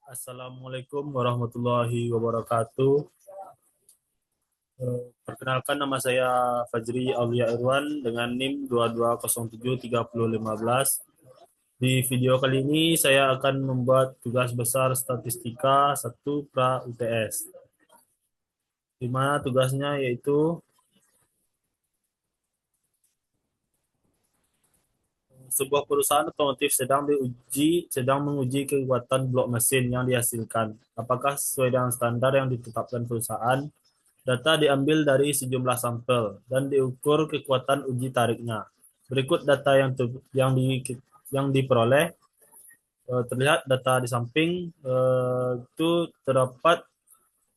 Assalamualaikum warahmatullahi wabarakatuh. Perkenalkan, nama saya Fajri Aulia Irwan dengan NIM 22073015. Di video kali ini saya akan membuat tugas besar statistika 1 pra UTS. Di mana tugasnya yaitu sebuah perusahaan otomotif sedang menguji kekuatan blok mesin yang dihasilkan. Apakah sesuai dengan standar yang ditetapkan perusahaan? Data diambil dari sejumlah sampel dan diukur kekuatan uji tariknya. Berikut data yang diperoleh. Terlihat data di samping, itu terdapat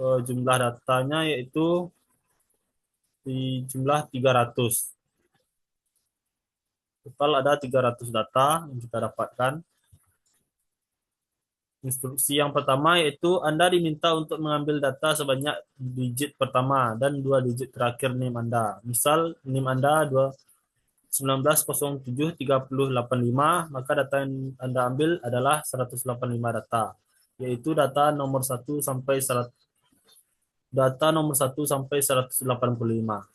jumlah datanya yaitu di jumlah 300. Total ada 300 data yang kita dapatkan. Instruksi yang pertama yaitu Anda diminta untuk mengambil data sebanyak digit pertama dan 2 digit terakhir NIM Anda. Misal NIM Anda 19073085, maka data yang Anda ambil adalah 185 data, yaitu data nomor 1 sampai 185.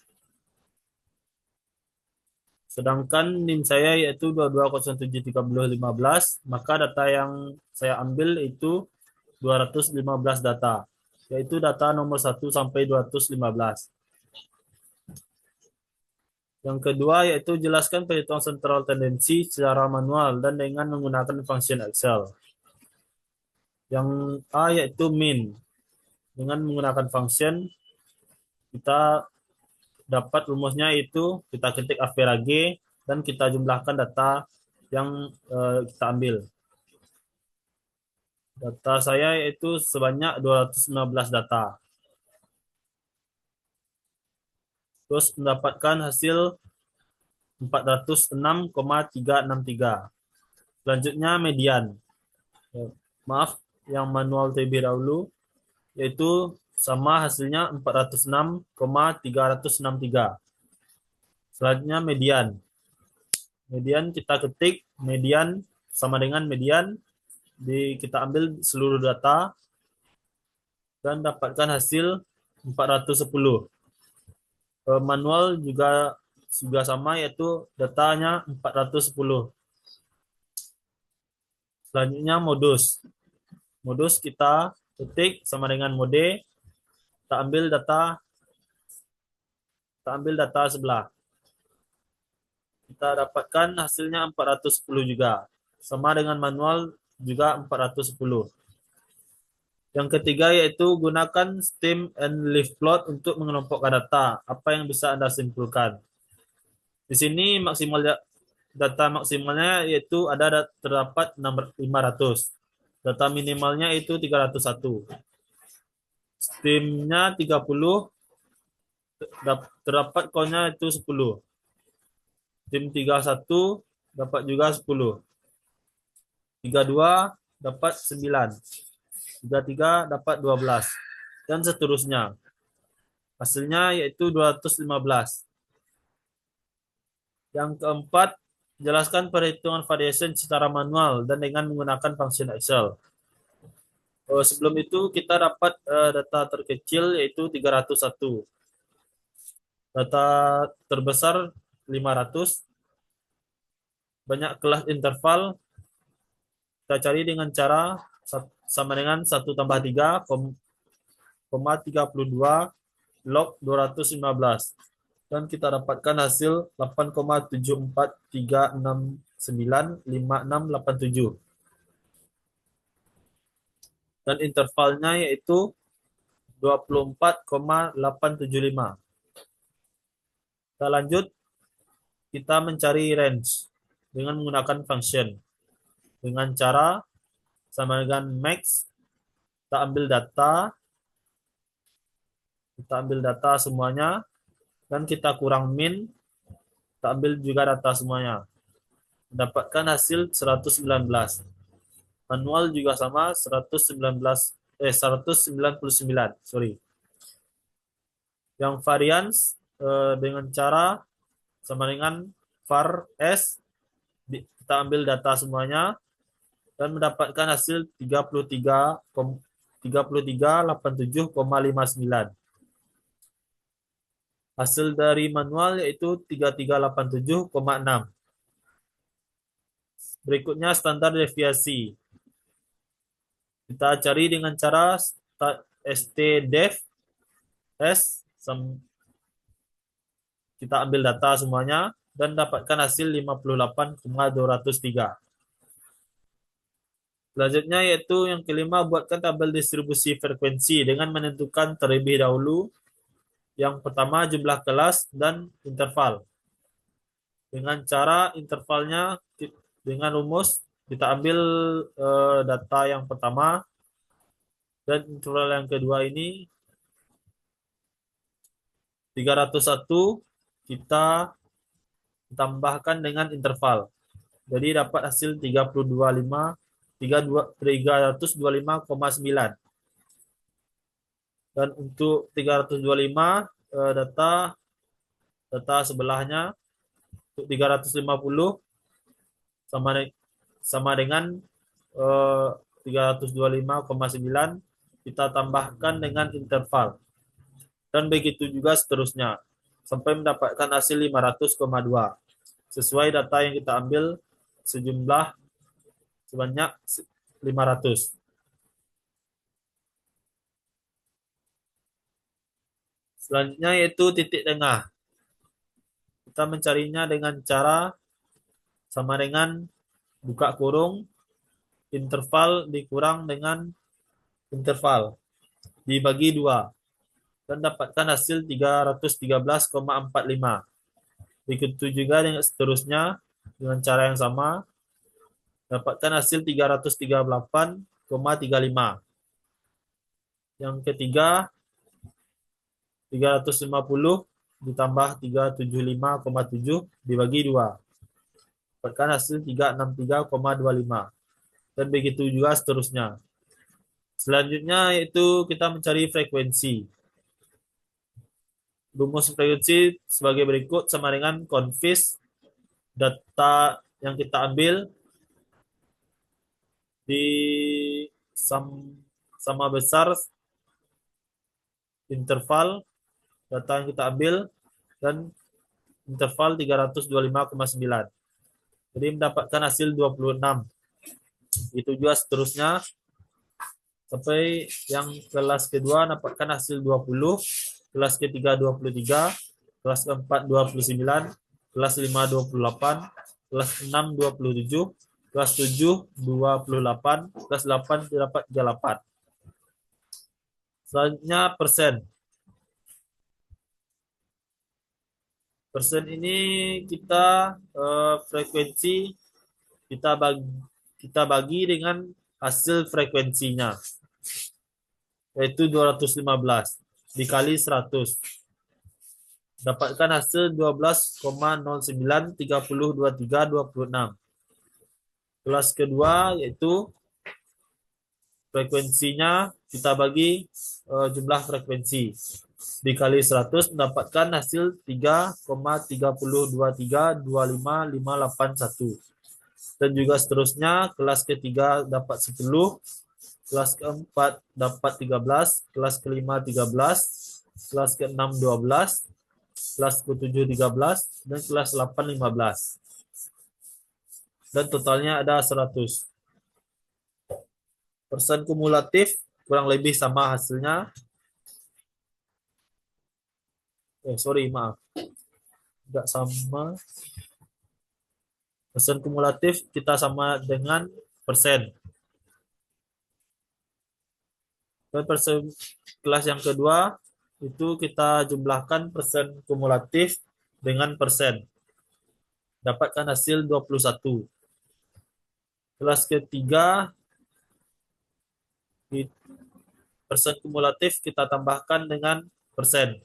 Sedangkan NIM saya yaitu 22073015, maka data yang saya ambil itu 215 data, yaitu data nomor 1 sampai 215. Yang kedua yaitu jelaskan perhitungan sentral tendensi secara manual dan dengan menggunakan function Excel. Yang A yaitu min. Dengan menggunakan function kita dapat rumusnya itu kita ketik average dan kita jumlahkan data yang kita ambil. Data saya yaitu sebanyak 215 data. Terus mendapatkan hasil 406,363. Selanjutnya median. Maaf, yang manual terlebih dahulu, yaitu sama hasilnya 406,363. Selanjutnya median. Median kita ketik, median sama dengan median, kita ambil seluruh data dan dapatkan hasil 410. Manual juga sama, yaitu datanya 410. Selanjutnya modus. Modus kita ketik sama dengan mode, kita ambil data sebelah. Kita dapatkan hasilnya 410 juga. Sama dengan manual juga 410. Yang ketiga yaitu gunakan stem and leaf plot untuk mengelompokkan data. Apa yang bisa Anda simpulkan? Di sini data maksimalnya yaitu terdapat 500. Data minimalnya itu 301. Stemnya 30, terdapat cone-nya itu 10. Tim 31 dapat juga 10. 32 dapat 9. 33 dapat 12. Dan seterusnya. Hasilnya yaitu 215. Yang keempat, jelaskan perhitungan variation secara manual dan dengan menggunakan function Excel. Sebelum itu kita dapat data terkecil yaitu 301. Data terbesar 500. Banyak kelas interval. Kita cari dengan cara sama dengan 1 tambah 3, 32 log 215. Dan kita dapatkan hasil 8,74369567. Dan intervalnya yaitu 24,875. Kita lanjut, kita mencari range dengan menggunakan function. Dengan cara sama dengan max, kita ambil data semuanya, dan kita kurang min, kita ambil juga data semuanya. Mendapatkan hasil 119. Manual juga sama 199, sorry. Yang variance dengan cara sama dengan var s, kita ambil data semuanya dan mendapatkan hasil 33,87,59. Hasil dari manual yaitu 3387,6. Berikutnya standar deviasi. Kita cari dengan cara stdef s, kita ambil data semuanya dan dapatkan hasil 58,203. Selanjutnya yaitu yang kelima, buatkan tabel distribusi frekuensi dengan menentukan terlebih dahulu yang pertama jumlah kelas dan interval. Dengan cara intervalnya dengan rumus kita ambil data yang pertama dan interval yang kedua ini 301 kita tambahkan dengan interval. Jadi dapat hasil 325,9. Dan untuk 325 data sebelahnya untuk 350 sama dengan 325,9 kita tambahkan dengan interval. Dan begitu juga seterusnya sampai mendapatkan hasil 500,2 sesuai data yang kita ambil sebanyak 500. Selanjutnya yaitu titik tengah. Kita mencarinya dengan cara sama dengan buka kurung interval dikurang dengan interval dibagi 2 dan dapatkan hasil 313,45. Begitu juga dengan seterusnya dengan cara yang sama dapatkan hasil 338,35. Yang ketiga 350 ditambah 375,7 dibagi 2 dapatkan hasil 363,25 dan begitu juga seterusnya. Selanjutnya yaitu kita mencari frekuensi. Rumus frekuensi sebagai berikut sama dengan confis data yang kita ambil di sama besar interval data yang kita ambil dan interval 325,9. Jadi mendapatkan hasil 26. Itu juga seterusnya sampai yang kelas kedua dapatkan hasil 20, kelas ketiga 23, kelas keempat 29, kelas 5 28, kelas 6 27, kelas 7 28, kelas 8 dapat 38. Selanjutnya persen. Persen ini kita frekuensi kita bagi dengan hasil frekuensinya yaitu 215 dikali 100 dapatkan hasil 12,09302326. Kelas kedua yaitu frekuensinya kita bagi jumlah frekuensi dikali 100 mendapatkan hasil 3,302325581 dan juga seterusnya. Kelas ketiga dapat 10, kelas keempat dapat 13, kelas kelima 13, kelas keenam 12, kelas ke-7 13, dan kelas 8 15. Dan totalnya ada 100. Persen kumulatif kurang lebih sama hasilnya. Maaf. Tidak sama. Persen kumulatif kita sama dengan persen. Dan persen kelas yang kedua itu kita jumlahkan persen kumulatif dengan persen. Dapatkan hasil 21. Kelas ketiga persen kumulatif kita tambahkan dengan persen.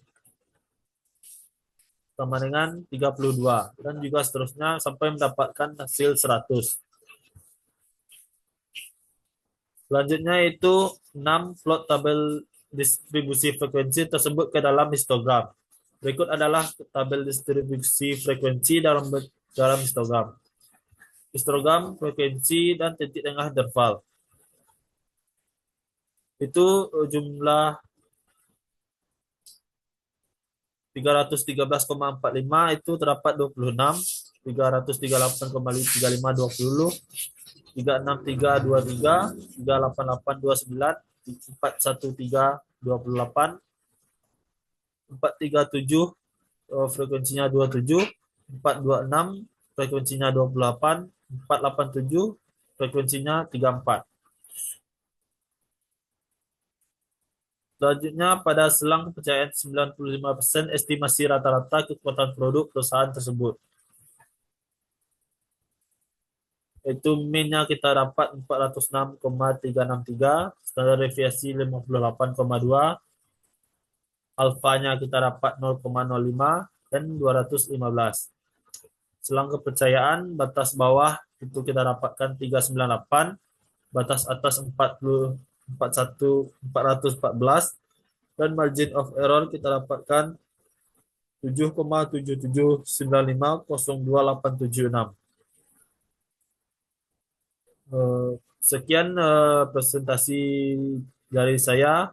Sama dengan 32 dan juga seterusnya sampai mendapatkan hasil 100. Selanjutnya itu 6 plot tabel distribusi frekuensi tersebut ke dalam histogram. Berikut adalah tabel distribusi frekuensi dalam histogram. histogram, frekuensi, dan titik tengah interval. Itu jumlah 313,45 itu terdapat 26, 338,35 20, 36323, 38829, 41328, 437 frekuensinya 27, 426 frekuensinya 28, 487 frekuensinya 34. Selanjutnya, pada selang kepercayaan 95% estimasi rata-rata kekuatan produk perusahaan tersebut. Yaitu min-nya kita dapat 406,363, standar deviasi 58,2, alfanya kita dapat 0,05, dan 215. Selang kepercayaan batas bawah itu kita dapatkan 398, batas atas 414, dan margin of error kita dapatkan 7,779502,876. Sekian presentasi dari saya.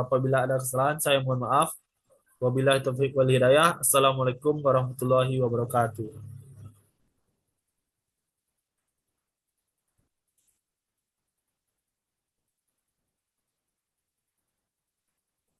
Apabila ada kesalahan, saya mohon maaf. Wabillahi taufiq wal hidayah. Assalamualaikum warahmatullahi wabarakatuh.